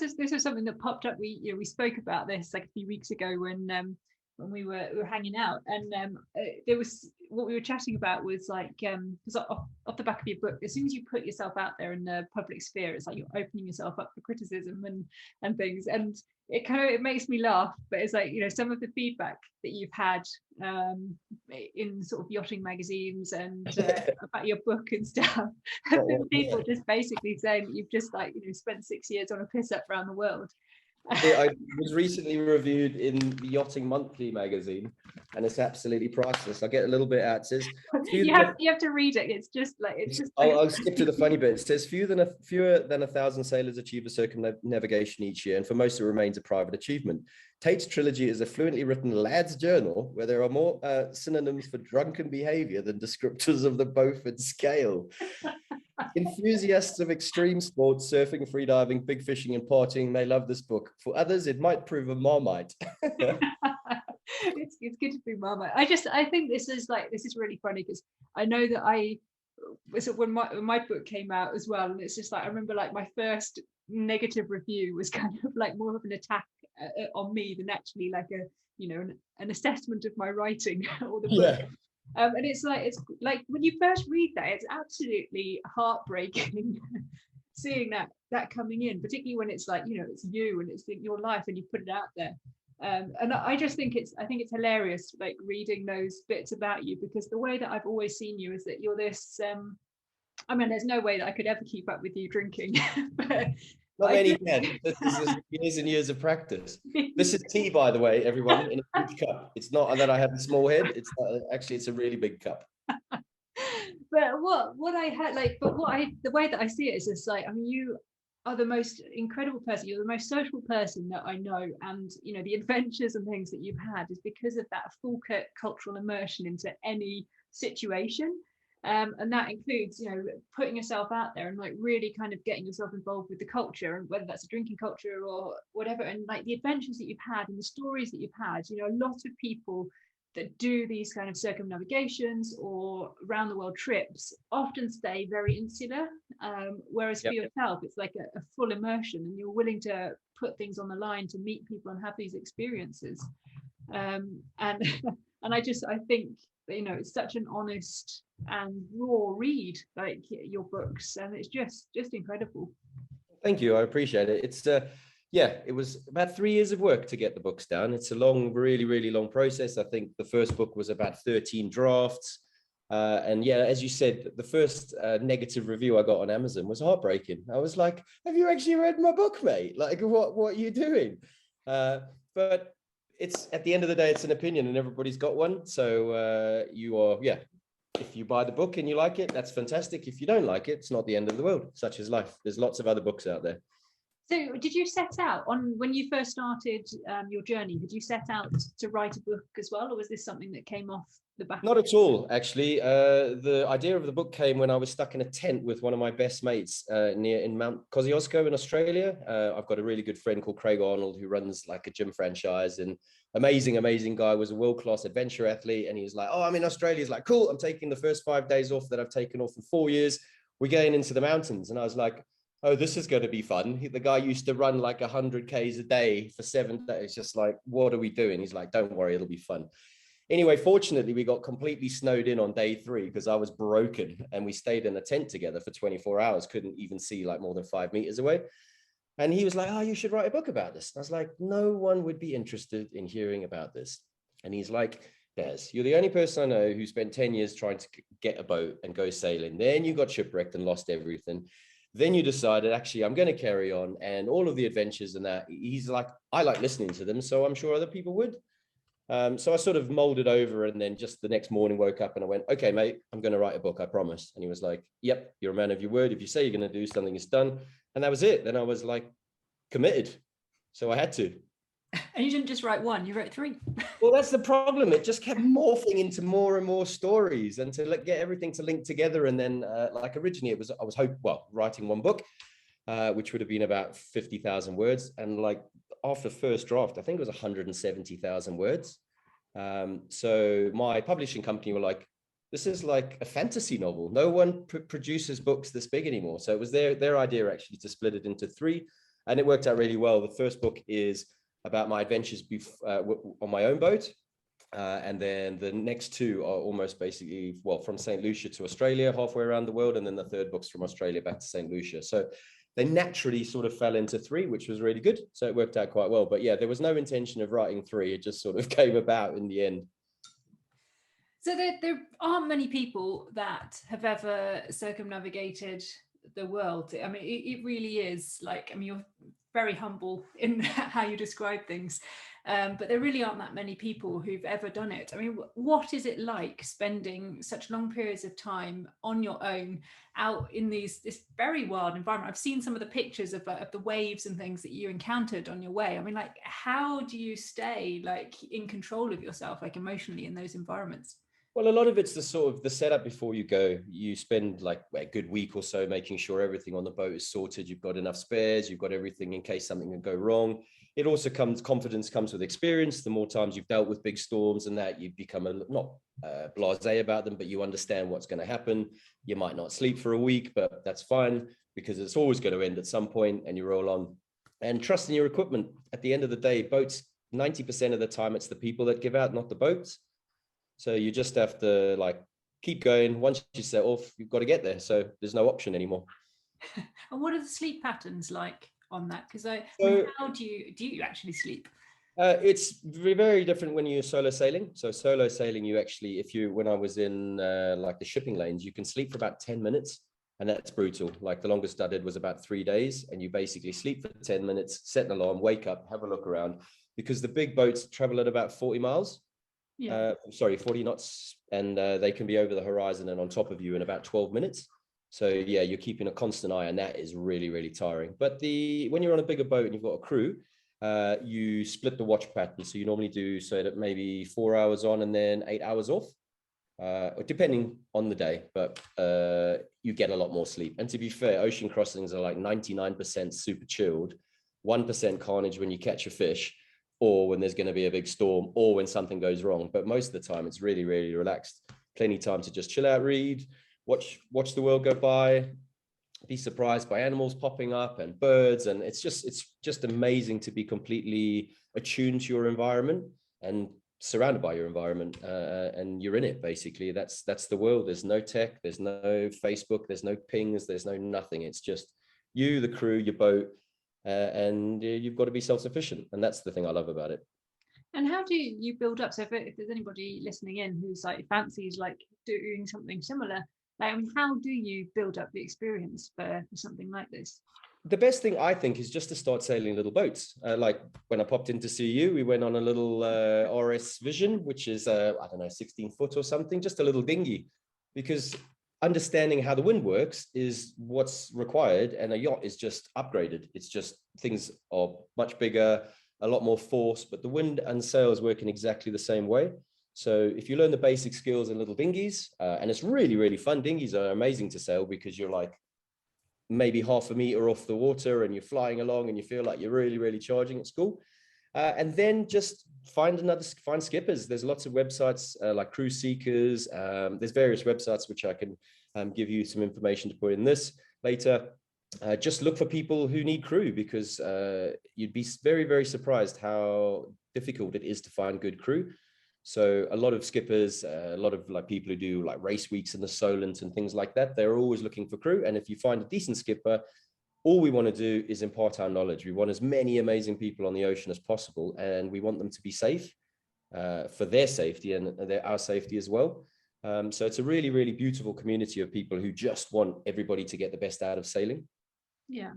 is something that popped up. We spoke about this like a few weeks ago when we were hanging out, and there was what we were chatting about was like because off the back of your book, as soon as you put yourself out there in the public sphere, it's like you're opening yourself up for criticism and things, and it makes me laugh, but it's like, some of the feedback that you've had in sort of yachting magazines and about your book and stuff, people just basically saying that you've just spent 6 years on a piss up around the world. I was recently reviewed in the Yachting Monthly magazine, and it's absolutely priceless. I'll get a little bit out. It says you have to read it. It's just like I'll skip to the funny bit. It says fewer than 1,000 sailors achieve a circumnavigation each year, and for most it remains a private achievement. Tait's trilogy is a fluently written lad's journal where there are more synonyms for drunken behavior than descriptors of the Beaufort scale. Enthusiasts of extreme sports, surfing, freediving, big fishing, and partying may love this book. For others, it might prove a Marmite. It's good to be Marmite. I think this is really funny because I know that when my book came out as well, and it's just like I remember like my first negative review was kind of like more of an attack on me than actually like an assessment of my writing or the book. And it's like when you first read that, it's absolutely heartbreaking seeing that coming in, particularly when it's like it's you and it's your life and you put it out there. And I just think it's hilarious, like reading those bits about you, because the way that I've always seen you is that you're this. I mean, there's no way that I could ever keep up with you drinking. But not many can. This is years and years of practice. This is tea, by the way, everyone, in a big cup. It's not that I have a small head. It's actually it's a really big cup. But the way that I see it is just like, I mean, you are the most incredible person. You're the most social person that I know, and the adventures and things that you've had is because of that full cultural immersion into any situation. And that includes, putting yourself out there and like really kind of getting yourself involved with the culture, and whether that's a drinking culture or whatever. And like the adventures that you've had and the stories that you've had, a lot of people that do these kind of circumnavigations or round the world trips often stay very insular. Whereas for yourself, it's like a full immersion, and you're willing to put things on the line to meet people and have these experiences. And I think it's such an honest and raw read, like your books, and it's just incredible. Thank you, I appreciate it. It's it was about 3 years of work to get the books down. It's a long, really long process. I think the first book was about 13 drafts, and as you said, the first negative review I got on Amazon was heartbreaking. I was like, have you actually read my book, mate? Like, what are you doing? But it's, at the end of the day, it's an opinion and everybody's got one. So if you buy the book and you like it, that's fantastic. If you don't like it, it's not the end of the world. Such is life. There's lots of other books out there. So did you set out when you first started your journey, did you set out to write a book as well, or was this something that came off the back? Not at all, actually. The idea of the book came when I was stuck in a tent with one of my best mates in Mount Kosciuszko in Australia. I've got a really good friend called Craig Arnold who runs like a gym franchise, and amazing guy, was a world-class adventure athlete. And he was like, oh, I'm in Australia. He's like, cool, I'm taking the first 5 days off that I've taken off in 4 years. We're going into the mountains. And I was like, oh, this is going to be fun. The guy used to run like 100 Ks a day for 7 days. Just like, what are we doing? He's like, don't worry, it'll be fun. Anyway, fortunately, we got completely snowed in on day 3 because I was broken, and we stayed in a tent together for 24 hours, couldn't even see like more than 5 meters away. And he was like, oh, you should write a book about this. And I was like, no one would be interested in hearing about this. And he's like, Daz, you're the only person I know who spent 10 years trying to get a boat and go sailing. Then you got shipwrecked and lost everything. Then you decided, actually, I'm going to carry on, and all of the adventures and that. He's like, I like listening to them, so I'm sure other people would. So I sort of molded over, and then just the next morning woke up and I went, okay, mate, I'm going to write a book, I promise. And he was like, yep, you're a man of your word. If you say you're going to do something, it's done. And that was it. Then I was like committed. So I had to. And you didn't just write 1, you wrote 3. Well, that's the problem. It just kept morphing into more and more stories, and to get everything to link together. And then like originally I was writing 1 book, which would have been about 50,000 words. And like after first draft, I think it was 170,000 words. So my publishing company were like, this is like a fantasy novel. No one produces books this big anymore. So it was their idea actually to split it into 3. And it worked out really well. The first book is about my adventures on my own boat. And then the next two are almost basically, well, from St. Lucia to Australia, halfway around the world. And then the third book's from Australia back to St. Lucia. So they naturally sort of fell into three, which was really good. So it worked out quite well. But yeah, there was no intention of writing three. It just sort of came about in the end. So there aren't many people that have ever circumnavigated the world. I mean, it really is like, I mean, you're very humble in how you describe things, but there really aren't that many people who've ever done it. I mean, what is it like spending such long periods of time on your own out in this very wild environment? I've seen some of the pictures of the waves and things that you encountered on your way. I mean, like, how do you stay like in control of yourself, like emotionally in those environments? Well, a lot of it's the sort of the setup before you go. You spend like a good week or so making sure everything on the boat is sorted. You've got enough spares. You've got everything in case something can go wrong. It also confidence comes with experience. The more times you've dealt with big storms and that, you become not blasé about them, but you understand what's going to happen. You might not sleep for a week, but that's fine because it's always going to end at some point, and you roll on. And trust in your equipment. At the end of the day, boats, 90% of the time, it's the people that give out, not the boats. So you just have to like keep going. Once you set off, you've got to get there. So there's no option anymore. And what are the sleep patterns like on that? Because I mean, how do you actually sleep? It's very different when you're solo sailing. So solo sailing, you actually, when I was in like the shipping lanes, you can sleep for about 10 minutes, and that's brutal. Like the longest I did was about 3 days, and you basically sleep for 10 minutes, set an alarm, wake up, have a look around, because the big boats travel at about 40 miles. 40 knots, and they can be over the horizon and on top of you in about 12 minutes. So yeah, you're keeping a constant eye, and that is really, really tiring. But when you're on a bigger boat and you've got a crew, you split the watch pattern. So you normally do so that maybe 4 hours on and then 8 hours off, depending on the day, but you get a lot more sleep. And to be fair, ocean crossings are like 99% super chilled, 1% carnage when you catch a fish, or when there's going to be a big storm, or when something goes wrong. But most of the time, it's really, really relaxed. Plenty of time to just chill out, read, watch the world go by, be surprised by animals popping up and birds. And it's just amazing to be completely attuned to your environment and surrounded by your environment, and you're in it, basically. That's the world. There's no tech, there's no Facebook, there's no pings, there's no nothing. It's just you, the crew, your boat, and you've got to be self-sufficient, and that's the thing I love about it. And how do you build up? So if there's anybody listening in who's like fancies like doing something similar, like, I mean, how do you build up the experience for something like this? The best thing, I think, is just to start sailing little boats. Like when I popped in to see you, we went on a little RS Vision, which is I don't know, 16 foot or something, just a little dinghy, because understanding how the wind works is what's required, and a yacht is just upgraded. It's just things are much bigger, a lot more force, but the wind and sails work in exactly the same way. So if you learn the basic skills in little dinghies, and it's really, really fun. Dinghies are amazing to sail because you're like maybe half a meter off the water and you're flying along and you feel like you're really, really charging at school. And then just find skippers. There's lots of websites like Cruise Seekers. There's various websites which I can give you some information to put in this later. Just look for people who need crew, because you'd be very, very surprised how difficult it is to find good crew. So a lot of skippers, a lot of like people who do like race weeks in the Solent and things like that, they're always looking for crew. And if you find a decent skipper, all we want to do is impart our knowledge. We want as many amazing people on the ocean as possible, and we want them to be safe for their safety and our safety as well. So it's a really, really beautiful community of people who just want everybody to get the best out of sailing. Yeah.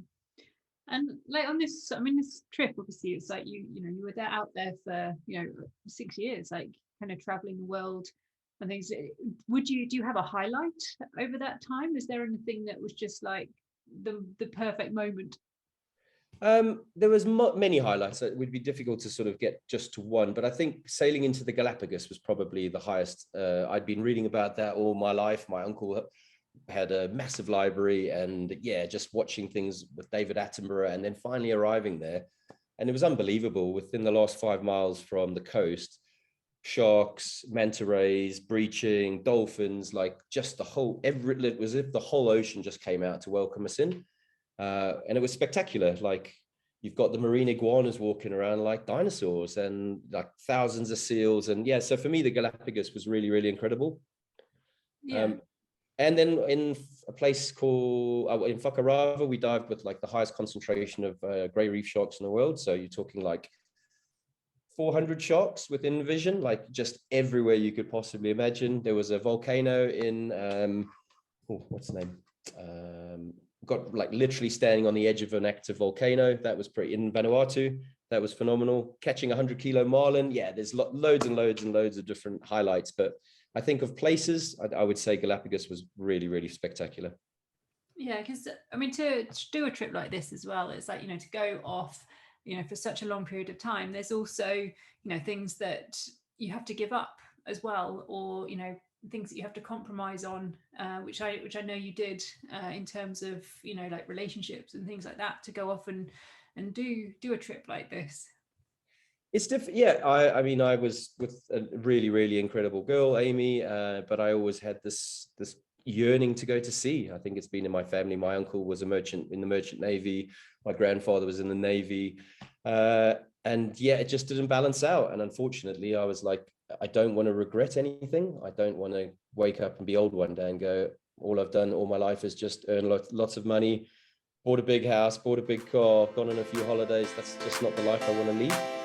And like on this, I mean, this trip, obviously, it's like you were out there for 6 years, like kind of traveling the world and things. Do you have a highlight over that time? Is there anything that was just like the perfect moment? There was many highlights. It would be difficult to sort of get just to one, but I think sailing into the Galapagos was probably the highest. I'd been reading about that all my life. My uncle had a massive library, and yeah, just watching things with David Attenborough, and then finally arriving there, and it was unbelievable. Within the last 5 miles from the coast, sharks, manta rays, breaching, dolphins, like just it was as if the whole ocean just came out to welcome us in. And it was spectacular. Like you've got the marine iguanas walking around like dinosaurs, and like thousands of seals. And yeah, so for me, the Galapagos was really, really incredible. Yeah. And then in a place called in Fakarava, we dived with like the highest concentration of gray reef sharks in the world. So you're talking like 400 sharks within vision, like just everywhere you could possibly imagine. There was a volcano in what's the name? Got like literally standing on the edge of an active volcano. That was pretty, in Vanuatu. That was phenomenal. Catching 100-kilo marlin. Yeah, there's loads and loads and loads of different highlights. But I think of places, I would say Galapagos was really, really spectacular. Yeah, because I mean, to do a trip like this as well, it's like, to go off, for such a long period of time, there's also, things that you have to give up as well, or, things that you have to compromise on, which I know you did, in terms of, like relationships and things like that, to go off and do a trip like this. It's different. Yeah, I mean, I was with a really, really incredible girl, Amy, but I always had this yearning to go to sea. I think it's been in my family. My uncle was a merchant in the Merchant Navy. My grandfather was in the Navy. And yeah, it just didn't balance out. And unfortunately, I was like, I don't want to regret anything. I don't want to wake up and be old one day and go, all I've done all my life is just earn lots of money, bought a big house, bought a big car, gone on a few holidays. That's just not the life I want to lead.